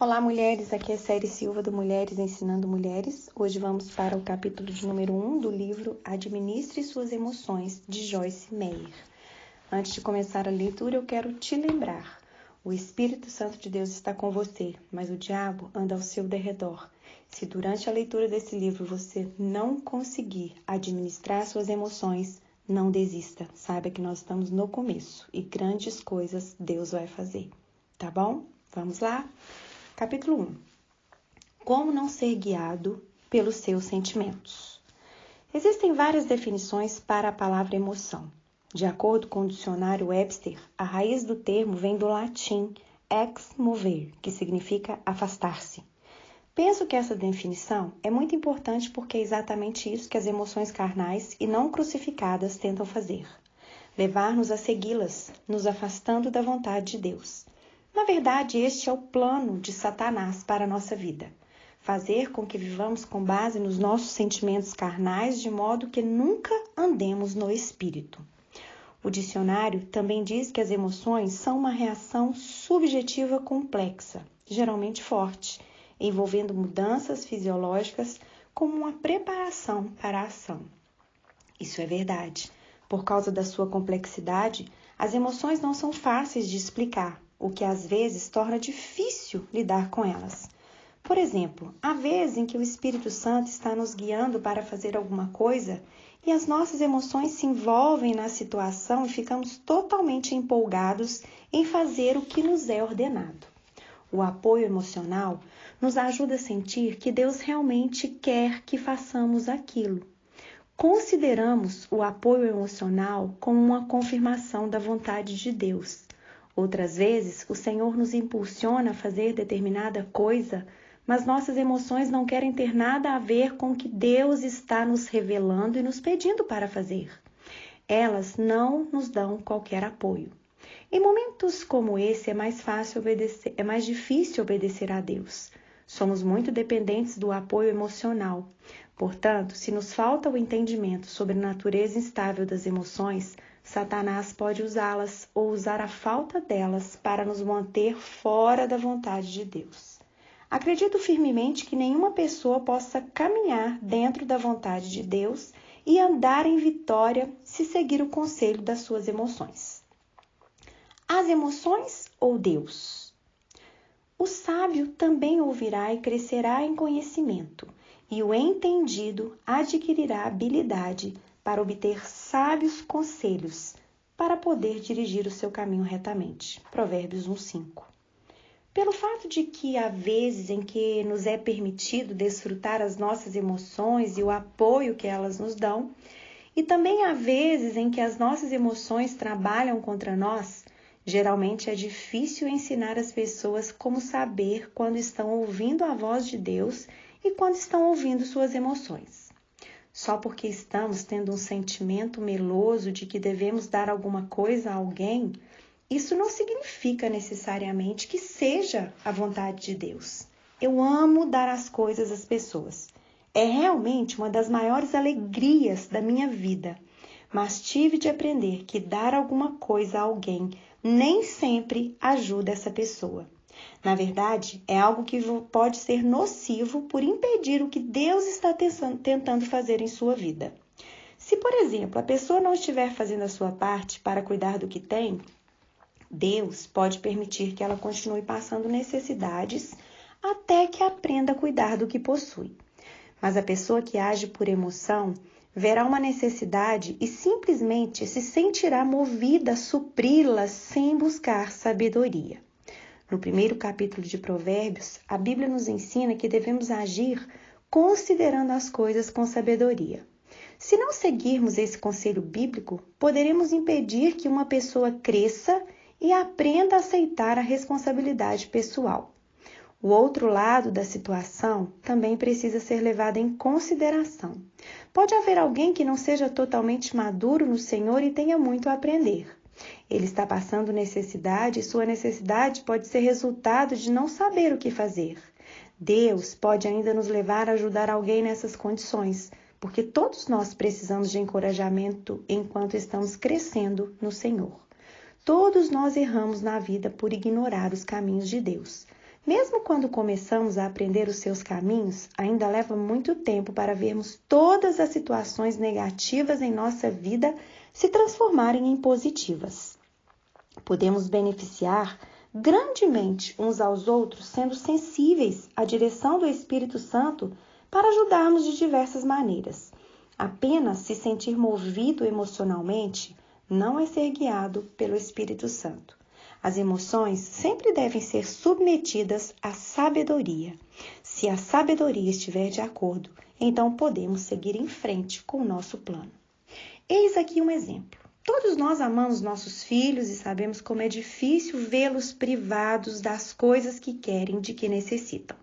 Olá, mulheres! Aqui é Série Silva do Mulheres Ensinando Mulheres. Hoje vamos para o capítulo de número 1 do livro Administre Suas Emoções, de Joyce Meyer. Antes de começar a leitura, eu quero te lembrar. O Espírito Santo de Deus está com você, mas o diabo anda ao seu derredor. Se durante a leitura desse livro você não conseguir administrar suas emoções, não desista. Saiba que nós estamos no começo e grandes coisas Deus vai fazer. Tá bom? Vamos lá? Capítulo 1. Como não ser guiado pelos seus sentimentos? Existem várias definições para a palavra emoção. De acordo com o dicionário Webster, a raiz do termo vem do latim ex mover, que significa afastar-se. Penso que essa definição é muito importante porque é exatamente isso que as emoções carnais e não crucificadas tentam fazer. Levar-nos a segui-las, nos afastando da vontade de Deus. Na verdade, este é o plano de Satanás para a nossa vida. Fazer com que vivamos com base nos nossos sentimentos carnais, de modo que nunca andemos no espírito. O dicionário também diz que as emoções são uma reação subjetiva complexa, geralmente forte, envolvendo mudanças fisiológicas como uma preparação para a ação. Isso é verdade. Por causa da sua complexidade, as emoções não são fáceis de explicar, o que às vezes torna difícil lidar com elas. Por exemplo, há vezes em que o Espírito Santo está nos guiando para fazer alguma coisa e as nossas emoções se envolvem na situação e ficamos totalmente empolgados em fazer o que nos é ordenado. O apoio emocional nos ajuda a sentir que Deus realmente quer que façamos aquilo. Consideramos o apoio emocional como uma confirmação da vontade de Deus. Outras vezes, o Senhor nos impulsiona a fazer determinada coisa, mas nossas emoções não querem ter nada a ver com o que Deus está nos revelando e nos pedindo para fazer. Elas não nos dão qualquer apoio. Em momentos como esse, é mais difícil obedecer a Deus. Somos muito dependentes do apoio emocional. Portanto, se nos falta o entendimento sobre a natureza instável das emoções, Satanás pode usá-las ou usar a falta delas para nos manter fora da vontade de Deus. Acredito firmemente que nenhuma pessoa possa caminhar dentro da vontade de Deus e andar em vitória se seguir o conselho das suas emoções. As emoções ou Deus? O sábio também ouvirá e crescerá em conhecimento, e o entendido adquirirá habilidade para obter sábios conselhos, para poder dirigir o seu caminho retamente. Provérbios 1:5. Pelo fato de que há vezes em que nos é permitido desfrutar as nossas emoções e o apoio que elas nos dão, e também há vezes em que as nossas emoções trabalham contra nós, geralmente é difícil ensinar as pessoas como saber quando estão ouvindo a voz de Deus e quando estão ouvindo suas emoções. Só porque estamos tendo um sentimento meloso de que devemos dar alguma coisa a alguém, isso não significa necessariamente que seja a vontade de Deus. Eu amo dar as coisas às pessoas. É realmente uma das maiores alegrias da minha vida. Mas tive de aprender que dar alguma coisa a alguém nem sempre ajuda essa pessoa. Na verdade, é algo que pode ser nocivo por impedir o que Deus está tentando fazer em sua vida. Se, por exemplo, a pessoa não estiver fazendo a sua parte para cuidar do que tem, Deus pode permitir que ela continue passando necessidades até que aprenda a cuidar do que possui. Mas a pessoa que age por emoção verá uma necessidade e simplesmente se sentirá movida a supri-la sem buscar sabedoria. No primeiro capítulo de Provérbios, a Bíblia nos ensina que devemos agir considerando as coisas com sabedoria. Se não seguirmos esse conselho bíblico, poderemos impedir que uma pessoa cresça e aprenda a aceitar a responsabilidade pessoal. O outro lado da situação também precisa ser levado em consideração. Pode haver alguém que não seja totalmente maduro no Senhor e tenha muito a aprender. Ele está passando necessidade e sua necessidade pode ser resultado de não saber o que fazer. Deus pode ainda nos levar a ajudar alguém nessas condições, porque todos nós precisamos de encorajamento enquanto estamos crescendo no Senhor. Todos nós erramos na vida por ignorar os caminhos de Deus. Mesmo quando começamos a aprender os seus caminhos, ainda leva muito tempo para vermos todas as situações negativas em nossa vida se transformarem em positivas. Podemos beneficiar grandemente uns aos outros sendo sensíveis à direção do Espírito Santo para ajudarmos de diversas maneiras. Apenas se sentir movido emocionalmente não é ser guiado pelo Espírito Santo. As emoções sempre devem ser submetidas à sabedoria. Se a sabedoria estiver de acordo, então podemos seguir em frente com o nosso plano. Eis aqui um exemplo. Todos nós amamos nossos filhos e sabemos como é difícil vê-los privados das coisas que querem, de que necessitam.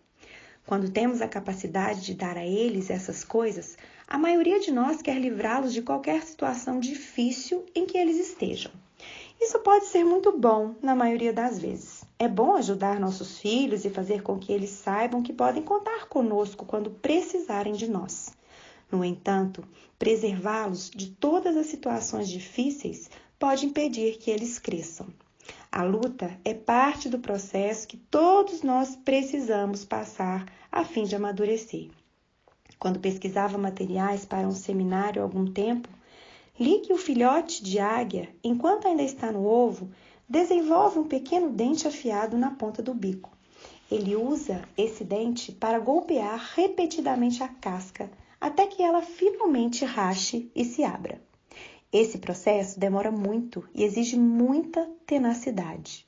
Quando temos a capacidade de dar a eles essas coisas, a maioria de nós quer livrá-los de qualquer situação difícil em que eles estejam. Isso pode ser muito bom na maioria das vezes. É bom ajudar nossos filhos e fazer com que eles saibam que podem contar conosco quando precisarem de nós. No entanto, preservá-los de todas as situações difíceis pode impedir que eles cresçam. A luta é parte do processo que todos nós precisamos passar a fim de amadurecer. Quando pesquisava materiais para um seminário há algum tempo, li que o filhote de águia, enquanto ainda está no ovo, desenvolve um pequeno dente afiado na ponta do bico. Ele usa esse dente para golpear repetidamente a casca, até que ela finalmente rache e se abra. Esse processo demora muito e exige muita tenacidade.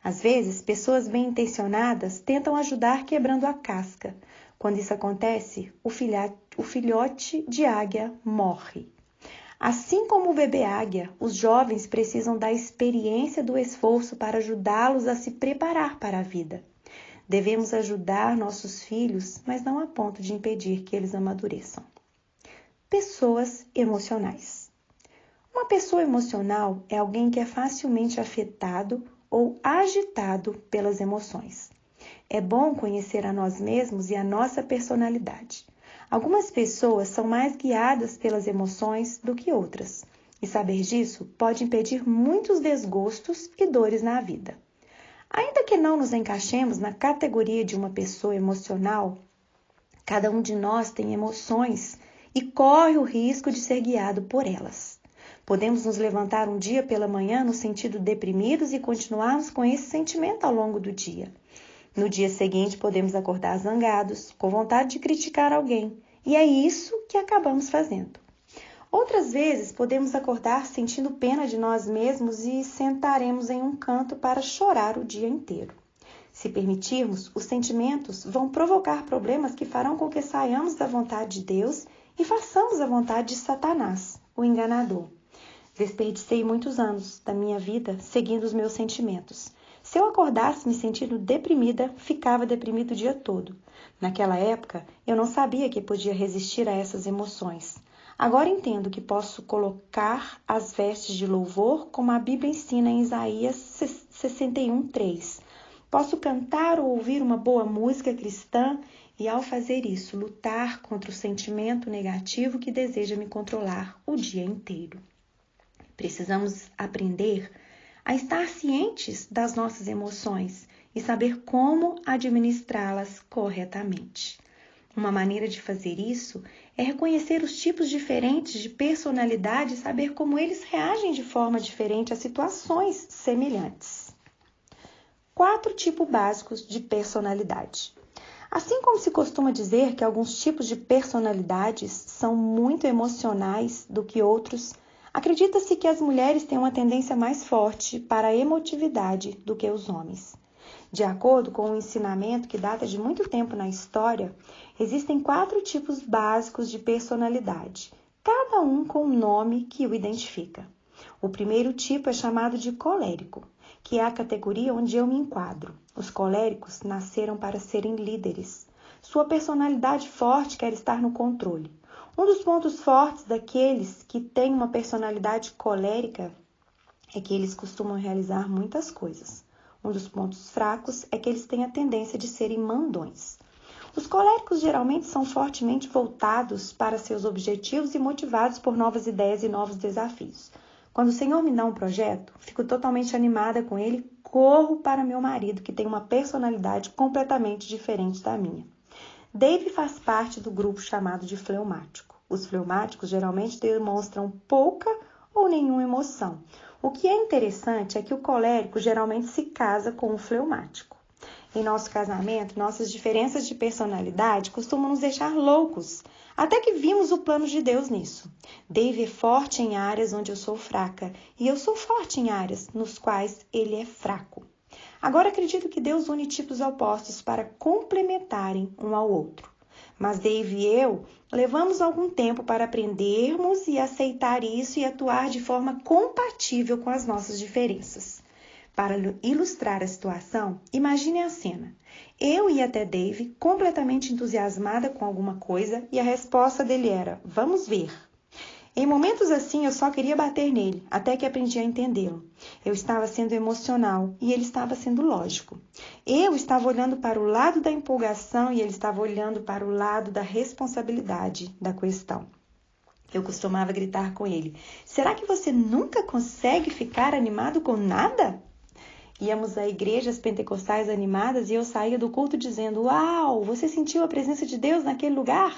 Às vezes, pessoas bem-intencionadas tentam ajudar quebrando a casca. Quando isso acontece, o filhote de águia morre. Assim como o bebê águia, os jovens precisam da experiência do esforço para ajudá-los a se preparar para a vida. Devemos ajudar nossos filhos, mas não a ponto de impedir que eles amadureçam. Pessoas emocionais. Uma pessoa emocional é alguém que é facilmente afetado ou agitado pelas emoções. É bom conhecer a nós mesmos e a nossa personalidade. Algumas pessoas são mais guiadas pelas emoções do que outras, e saber disso pode impedir muitos desgostos e dores na vida. Ainda que não nos encaixemos na categoria de uma pessoa emocional, cada um de nós tem emoções e corre o risco de ser guiado por elas. Podemos nos levantar um dia pela manhã no sentido deprimidos e continuarmos com esse sentimento ao longo do dia. No dia seguinte, podemos acordar zangados, com vontade de criticar alguém, e é isso que acabamos fazendo. Outras vezes, podemos acordar sentindo pena de nós mesmos e sentaremos em um canto para chorar o dia inteiro. Se permitirmos, os sentimentos vão provocar problemas que farão com que saiamos da vontade de Deus e façamos a vontade de Satanás, o enganador. Desperdicei muitos anos da minha vida seguindo os meus sentimentos. Se eu acordasse me sentindo deprimida, ficava deprimido o dia todo. Naquela época, eu não sabia que podia resistir a essas emoções. Agora entendo que posso colocar as vestes de louvor, como a Bíblia ensina em Isaías 61:3. Posso cantar ou ouvir uma boa música cristã e, ao fazer isso, lutar contra o sentimento negativo que deseja me controlar o dia inteiro. Precisamos aprender a estar cientes das nossas emoções e saber como administrá-las corretamente. Uma maneira de fazer isso é reconhecer os tipos diferentes de personalidade e saber como eles reagem de forma diferente a situações semelhantes. 4 tipos básicos de personalidade. Assim como se costuma dizer que alguns tipos de personalidades são muito emocionais do que outros, acredita-se que as mulheres têm uma tendência mais forte para a emotividade do que os homens. De acordo com um ensinamento que data de muito tempo na história, existem 4 tipos básicos de personalidade, cada um com um nome que o identifica. O primeiro tipo é chamado de colérico, que é a categoria onde eu me enquadro. Os coléricos nasceram para serem líderes. Sua personalidade forte quer estar no controle. Um dos pontos fortes daqueles que têm uma personalidade colérica é que eles costumam realizar muitas coisas. Um dos pontos fracos é que eles têm a tendência de serem mandões. Os coléricos geralmente são fortemente voltados para seus objetivos e motivados por novas ideias e novos desafios. Quando o Senhor me dá um projeto, fico totalmente animada com ele, corro para meu marido, que tem uma personalidade completamente diferente da minha. Dave faz parte do grupo chamado de fleumático. Os fleumáticos geralmente demonstram pouca ou nenhuma emoção. O que é interessante é que o colérico geralmente se casa com o fleumático. Em nosso casamento, nossas diferenças de personalidade costumam nos deixar loucos, até que vimos o plano de Deus nisso. Dave é forte em áreas onde eu sou fraca, e eu sou forte em áreas nos quais ele é fraco. Agora acredito que Deus une tipos opostos para complementarem um ao outro. Mas Dave e eu levamos algum tempo para aprendermos e aceitar isso e atuar de forma compatível com as nossas diferenças. Para ilustrar a situação, imagine a cena. Eu ia até Dave completamente entusiasmada com alguma coisa e a resposta dele era: vamos ver. Em momentos assim, eu só queria bater nele, até que aprendi a entendê-lo. Eu estava sendo emocional e ele estava sendo lógico. Eu estava olhando para o lado da empolgação e ele estava olhando para o lado da responsabilidade da questão. Eu costumava gritar com ele: será que você nunca consegue ficar animado com nada? Íamos a igrejas pentecostais animadas e eu saía do culto dizendo: uau, você sentiu a presença de Deus naquele lugar?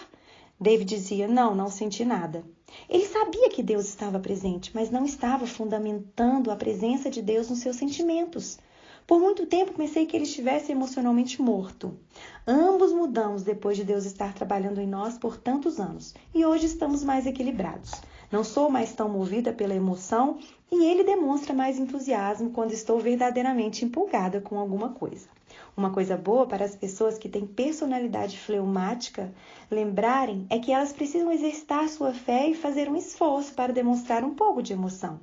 David dizia: não senti nada. Ele sabia que Deus estava presente, mas não estava fundamentando a presença de Deus nos seus sentimentos. Por muito tempo pensei que ele estivesse emocionalmente morto. Ambos mudamos depois de Deus estar trabalhando em nós por tantos anos e hoje estamos mais equilibrados. Não sou mais tão movida pela emoção e ele demonstra mais entusiasmo quando estou verdadeiramente empolgada com alguma coisa. Uma coisa boa para as pessoas que têm personalidade fleumática lembrarem é que elas precisam exercitar sua fé e fazer um esforço para demonstrar um pouco de emoção.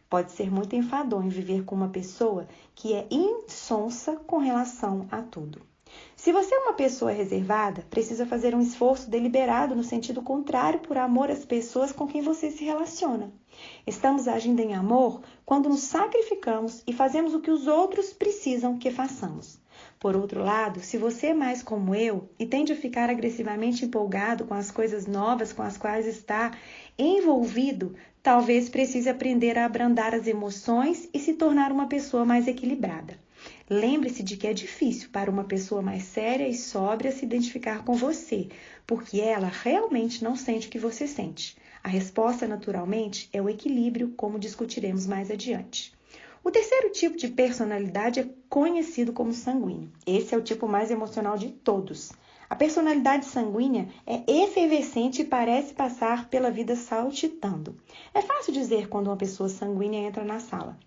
Pode ser muito enfadonho viver com uma pessoa que é insonsa com relação a tudo. Se você é uma pessoa reservada, precisa fazer um esforço deliberado no sentido contrário por amor às pessoas com quem você se relaciona. Estamos agindo em amor quando nos sacrificamos e fazemos o que os outros precisam que façamos. Por outro lado, se você é mais como eu e tende a ficar agressivamente empolgado com as coisas novas com as quais está envolvido, talvez precise aprender a abrandar as emoções e se tornar uma pessoa mais equilibrada. Lembre-se de que é difícil para uma pessoa mais séria e sóbria se identificar com você, porque ela realmente não sente o que você sente. A resposta, naturalmente, é o equilíbrio, como discutiremos mais adiante. O terceiro tipo de personalidade é conhecido como sanguíneo. Esse é o tipo mais emocional de todos. A personalidade sanguínea é efervescente e parece passar pela vida saltitando. É fácil dizer quando uma pessoa sanguínea entra na sala.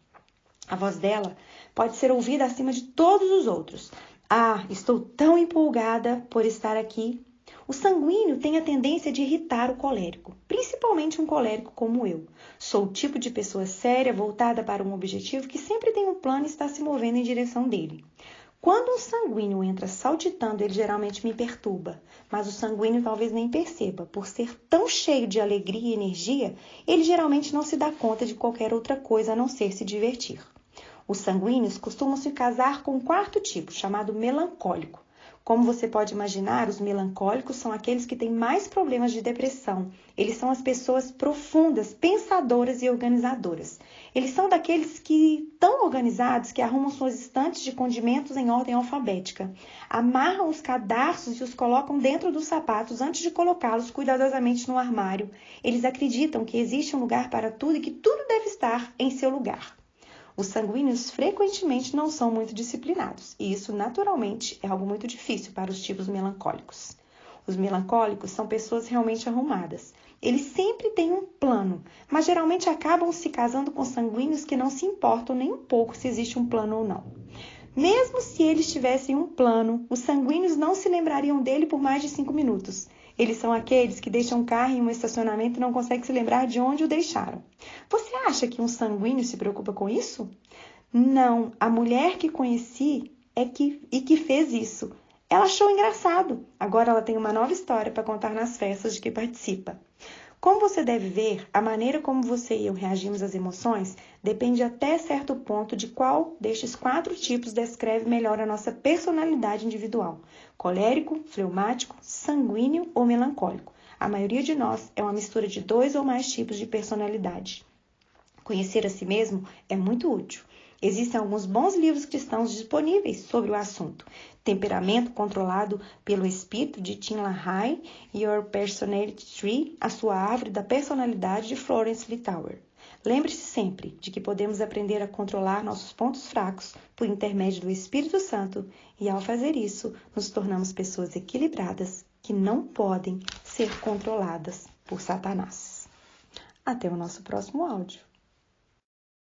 A voz dela pode ser ouvida acima de todos os outros. Ah, estou tão empolgada por estar aqui. O sanguíneo tem a tendência de irritar o colérico, principalmente um colérico como eu. Sou o tipo de pessoa séria, voltada para um objetivo, que sempre tem um plano e está se movendo em direção dele. Quando um sanguíneo entra saltitando, ele geralmente me perturba, mas o sanguíneo talvez nem perceba. Por ser tão cheio de alegria e energia, ele geralmente não se dá conta de qualquer outra coisa a não ser se divertir. Os sanguíneos costumam se casar com um quarto tipo, chamado melancólico. Como você pode imaginar, os melancólicos são aqueles que têm mais problemas de depressão. Eles são as pessoas profundas, pensadoras e organizadoras. Eles são daqueles que tão organizados que arrumam suas estantes de condimentos em ordem alfabética. Amarram os cadarços e os colocam dentro dos sapatos antes de colocá-los cuidadosamente no armário. Eles acreditam que existe um lugar para tudo e que tudo deve estar em seu lugar. Os sanguíneos frequentemente não são muito disciplinados, e isso naturalmente é algo muito difícil para os tipos melancólicos. Os melancólicos são pessoas realmente arrumadas. Eles sempre têm um plano, mas geralmente acabam se casando com sanguíneos que não se importam nem um pouco se existe um plano ou não. Mesmo se eles tivessem um plano, os sanguíneos não se lembrariam dele por mais de 5 minutos. Eles são aqueles que deixam o carro em um estacionamento e não conseguem se lembrar de onde o deixaram. Você acha que um sanguíneo se preocupa com isso? Não, a mulher que conheci que fez isso. Ela achou engraçado. Agora ela tem uma nova história para contar nas festas de que participa. Como você deve ver, a maneira como você e eu reagimos às emoções depende até certo ponto de qual destes 4 tipos descreve melhor a nossa personalidade individual: colérico, fleumático, sanguíneo ou melancólico. A maioria de nós é uma mistura de 2 ou mais tipos de personalidade. Conhecer a si mesmo é muito útil. Existem alguns bons livros cristãos disponíveis sobre o assunto. Temperamento Controlado pelo Espírito, de Tim LaHaye, Your Personality Tree, A Sua Árvore da Personalidade, de Florence Littauer. Lembre-se sempre de que podemos aprender a controlar nossos pontos fracos por intermédio do Espírito Santo e, ao fazer isso, nos tornamos pessoas equilibradas que não podem ser controladas por Satanás. Até o nosso próximo áudio.